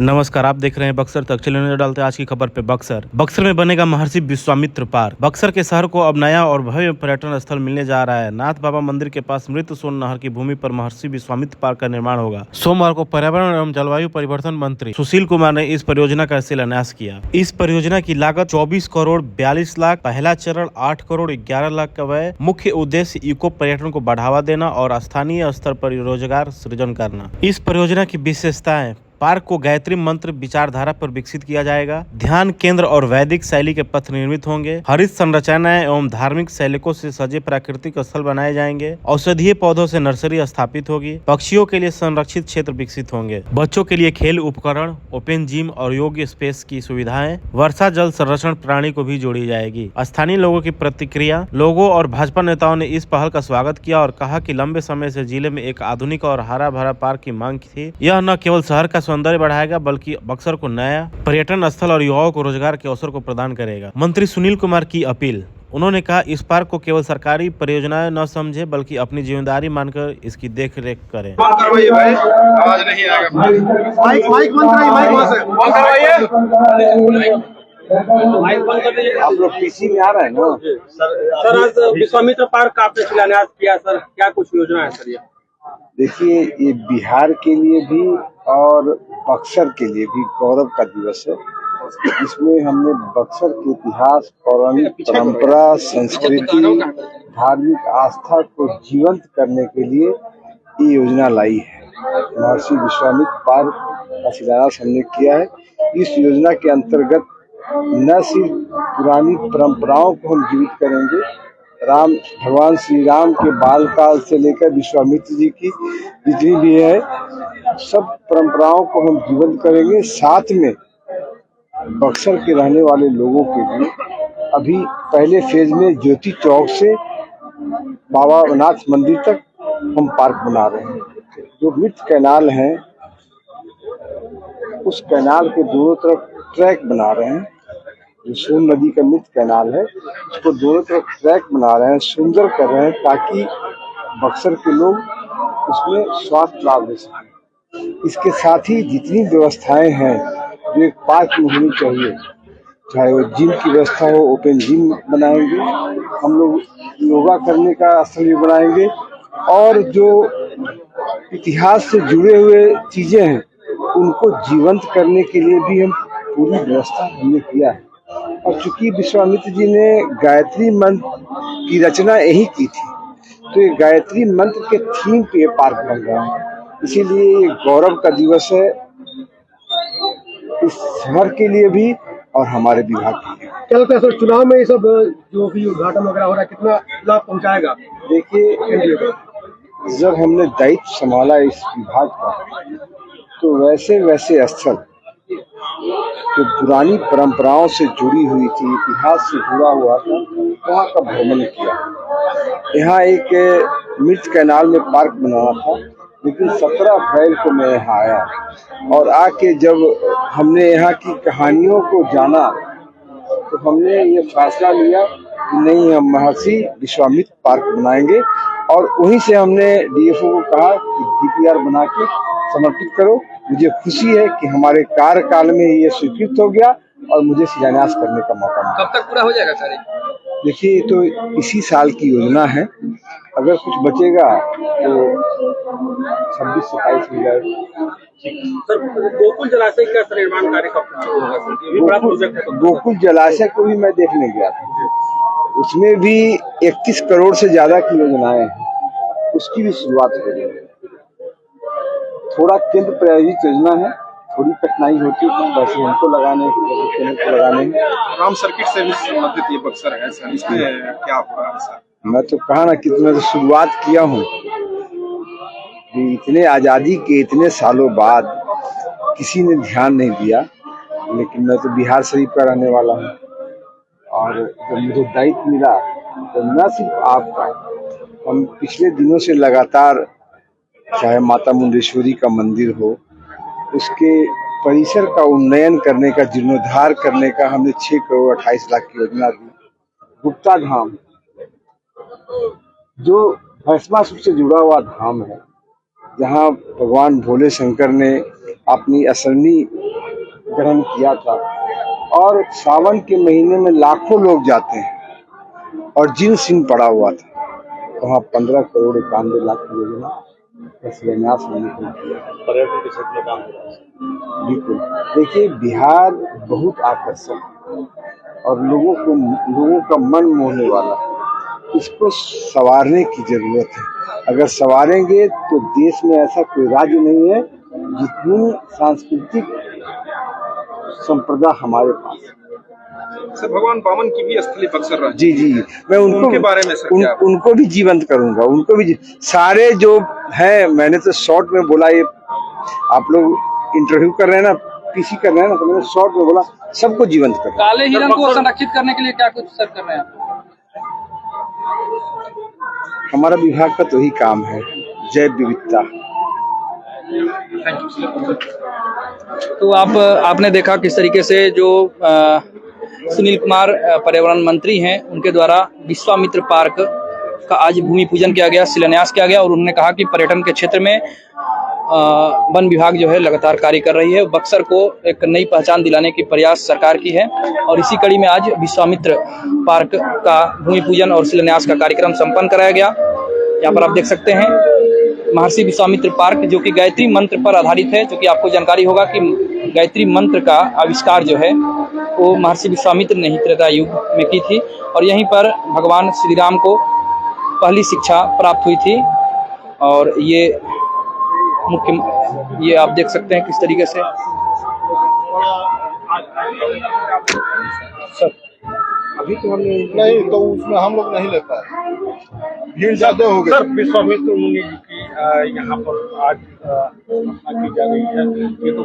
नमस्कार, आप देख रहे हैं बक्सर तक। चलिए नजर डालते हैं आज की खबर पे। बक्सर में बनेगा महर्षि विश्वामित्र पार्क। बक्सर के शहर को अब नया और भव्य पर्यटन स्थल मिलने जा रहा है। नाथ बाबा मंदिर के पास मृत सोन नहर की भूमि पर महर्षि विश्वामित्र पार्क का निर्माण होगा। सोमवार को पर्यावरण एवं जलवायु परिवर्तन मंत्री सुशील कुमार ने इस परियोजना का शिलान्यास किया। इस परियोजना की लागत 24 करोड़ 42 लाख, पहला चरण 8 करोड़ 11 लाख का व्यय। मुख्य उद्देश्य इको पर्यटन को बढ़ावा देना और स्थानीय स्तर पर रोजगार सृजन करना। इस परियोजना की विशेषताएं: पार्क को गायत्री मंत्र विचारधारा पर विकसित किया जाएगा। ध्यान केंद्र और वैदिक शैली के पथ निर्मित होंगे। हरित संरचनाएं एवं धार्मिक शैलिकों से सजे प्राकृतिक स्थल बनाए जाएंगे। औषधीय पौधों से नर्सरी स्थापित होगी। पक्षियों के लिए संरक्षित क्षेत्र विकसित होंगे। बच्चों के लिए खेल उपकरण, ओपन जिम और योग्य स्पेस की सुविधाएं। वर्षा जल संरक्षण प्रणाली को भी जोड़ी जाएगी। स्थानीय लोगों की प्रतिक्रिया: लोगों और भाजपा नेताओं ने इस पहल का स्वागत किया और कहा कि लंबे समय से जिले में एक आधुनिक और हरा भरा पार्क की मांग थी। यह न केवल शहर का सौंदर्य बढ़ाएगा बल्कि बक्सर को नया पर्यटन स्थल और युवाओं को रोजगार के अवसर को प्रदान करेगा। मंत्री सुनील कुमार की अपील: उन्होंने कहा, इस पार्क को केवल सरकारी परियोजनाएं न समझे बल्कि अपनी जिम्मेदारी मानकर इसकी देख रेख करें। आवाज नहीं आएगा। माइक बंद कर दीजिए। आप लोग पीसी में आ रहे हैं ना सर आज विश्वामित्र पार्क का आपने शिलान्यास किया सर, क्या कुछ योजना है सर? ये देखिए, ये बिहार के लिए भी और बक्सर के लिए भी गौरव का दिवस है। इसमें हमने बक्सर के इतिहास, पौराणिक परंपरा, संस्कृति, धार्मिक आस्था को जीवंत करने के लिए ये योजना लाई है। महर्षि विश्वामित्र पार्क का शिलान्यास हमने किया है। इस योजना के अंतर्गत न सिर्फ पुरानी परंपराओं को हम जीवित करेंगे, भगवान श्री राम के बाल काल से लेकर विश्वामित्र जी की जितनी भी है सब परंपराओं को हम जीवंत करेंगे। साथ में बक्सर के रहने वाले लोगों के लिए अभी पहले फेज में ज्योति चौक से बाबा नाथ मंदिर तक हम पार्क बना रहे हैं। जो मृत कैनाल है उस कैनाल के दोनों तरफ ट्रैक बना रहे हैं। जो सोन नदी का मृत कैनाल है उसको दोनों तरफ ट्रैक बना रहे हैं, सुंदर कर रहे हैं ताकि बक्सर के लोग उसमें स्वास्थ्य लाभ ले सकें। इसके साथ ही जितनी व्यवस्थाएं हैं जो एक पार्क में होनी चाहिए, चाहे वो जिम की व्यवस्था हो, ओपन जिम बनाएंगे, हम लोग योगा करने का स्थल भी बनाएंगे और जो इतिहास से जुड़े हुए चीजें हैं उनको जीवंत करने के लिए भी हम पूरी व्यवस्था हमने किया है। और चूंकि विश्वामित्र जी ने गायत्री मंत्र की रचना यही की थी, तो ये गायत्री मंत्र के थीम पे ये पार्क बन रहा है। इसीलिए ये गौरव का दिवस है इस शहर के लिए भी और हमारे विभाग के लिए। क्या लगता है सर, चुनाव में ये सब जो भी उद्घाटन वगैरह हो रहा है कितना लाभ पहुंचाएगा? देखिए, जब हमने दायित्व संभाला इस विभाग का तो वैसे वैसे स्थल जो पुरानी परंपराओं से जुड़ी हुई थी, इतिहास से जुड़ा हुआ था, वहाँ का भ्रमण किया। यहाँ एक मृत कैनाल में पार्क बनाना था, लेकिन 17 अप्रैल को मैं यहाँ आया और आके जब हमने यहाँ की कहानियों को जाना तो हमने ये फैसला लिया कि नहीं, हम महर्षि विश्वामित्र पार्क बनाएंगे। और वहीं से हमने डीएफओ को कहा कि डीपीआर बना के समर्पित करो। मुझे खुशी है कि हमारे कार्यकाल में ये स्वीकृत हो गया और मुझे शिलान्यास करने का मौका मिला। कब तक पूरा हो जाएगा सर? देखिए, तो इसी साल की योजना है। अगर कुछ बचेगा तो 26-27 हो जाएगा। सर गोकुल जलाशय का निर्माण कार्य कब तक होगा सर? ये भी बड़ा प्रोजेक्ट है। गोकुल जलाशय को भी मैं देखने गया था, उसमें भी 31 करोड़ से ज्यादा की योजनाएं हैं, उसकी भी शुरुआत हो गई है। थोड़ा केंद्र प्रायोजित योजना है, थोड़ी कठिनाई होती है, कुछ पैसे हमको लगाने केंद्र को लगाने। राम सर्किट से भी संबंधित ये बक्सर है सर, इसमें क्या हो रहा है सर? मैं तो कहा ना कि मैं तो शुरुआत किया हूँ। इतने आजादी के इतने सालों बाद किसी ने ध्यान नहीं दिया, लेकिन मैं तो बिहार शरीफ का रहने वाला हूँ और जब मुझे दायित्व मिला तो न सिर्फ आपका, हम पिछले दिनों से लगातार, चाहे माता मुंडेश्वरी का मंदिर हो, उसके परिसर का उन्नयन करने का, जीर्णोद्धार करने का हमने 6 करोड़ 28 लाख की योजना दी। गुप्ता धाम जो भस्मासुर से जुड़ा हुआ धाम है, जहाँ भगवान भोले शंकर ने अपनी असरनी ग्रहण किया था। और सावन के महीने में लाखों लोग जाते हैं और जिन सिन पड़ा हुआ था वहाँ 15 करोड़ 91 लाख की योजना का शिलान्यास होने को किया। पर्यटन के क्षेत्र में काम हो रहा है। बिल्कुल, देखिए बिहार बहुत आकर्षक है और लोगों का मन मोहने वाला है। इसको संवारने की जरूरत है। अगर संवारेंगे तो देश में ऐसा कोई राज्य नहीं है जितनी सांस्कृतिक संप्रदा हमारे पास है। सर भगवान वामन की भी स्थली बक्सर रहा है। जी जी, मैं उनके बारे में सर क्या? उनको भी जीवंत करूंगा। उनको भी सारे जो हैं, मैंने तो शॉर्ट में बोला, ये आप लोग इंटरव्यू कर रहे हैं ना, पीसी कर रहे हैं ना, तो मैंने शॉर्ट में बोला सबको जीवंत कर। काले हिरण को संरक्षित करने के लिए क्या कुछ सर कर रहे हैं? हमारा विभाग का तो ही काम है, जैव विविधता। तो आपने देखा किस तरीके से जो सुनील कुमार पर्यावरण मंत्री हैं, उनके द्वारा विश्वामित्र पार्क का आज भूमि पूजन किया गया, शिलान्यास किया गया और उन्होंने कहा कि पर्यटन के क्षेत्र में वन विभाग जो है लगातार कार्य कर रही है। बक्सर को एक नई पहचान दिलाने की प्रयास सरकार की है और इसी कड़ी में आज विश्वामित्र पार्क का भूमि पूजन और शिलान्यास का कार्यक्रम संपन्न कराया गया। यहाँ पर आप देख सकते हैं महर्षि विश्वामित्र पार्क, जो कि गायत्री मंत्र पर आधारित है, जो कि आपको जानकारी होगा कि गायत्री मंत्र का आविष्कार जो है वो महर्षि विश्वामित्र ने ही त्रेता युग में की थी और यहीं पर भगवान श्री राम को पहली शिक्षा प्राप्त हुई थी। और ये आप देख सकते हैं किस तरीके से अभी तो हमने नहीं, तो उसमें हम लोग नहीं लेता है, भीड़ ज्यादा हो गई। सर विश्वामित्र मुनि जी की यहाँ पर आज स्थापना की जा रही है। ये तो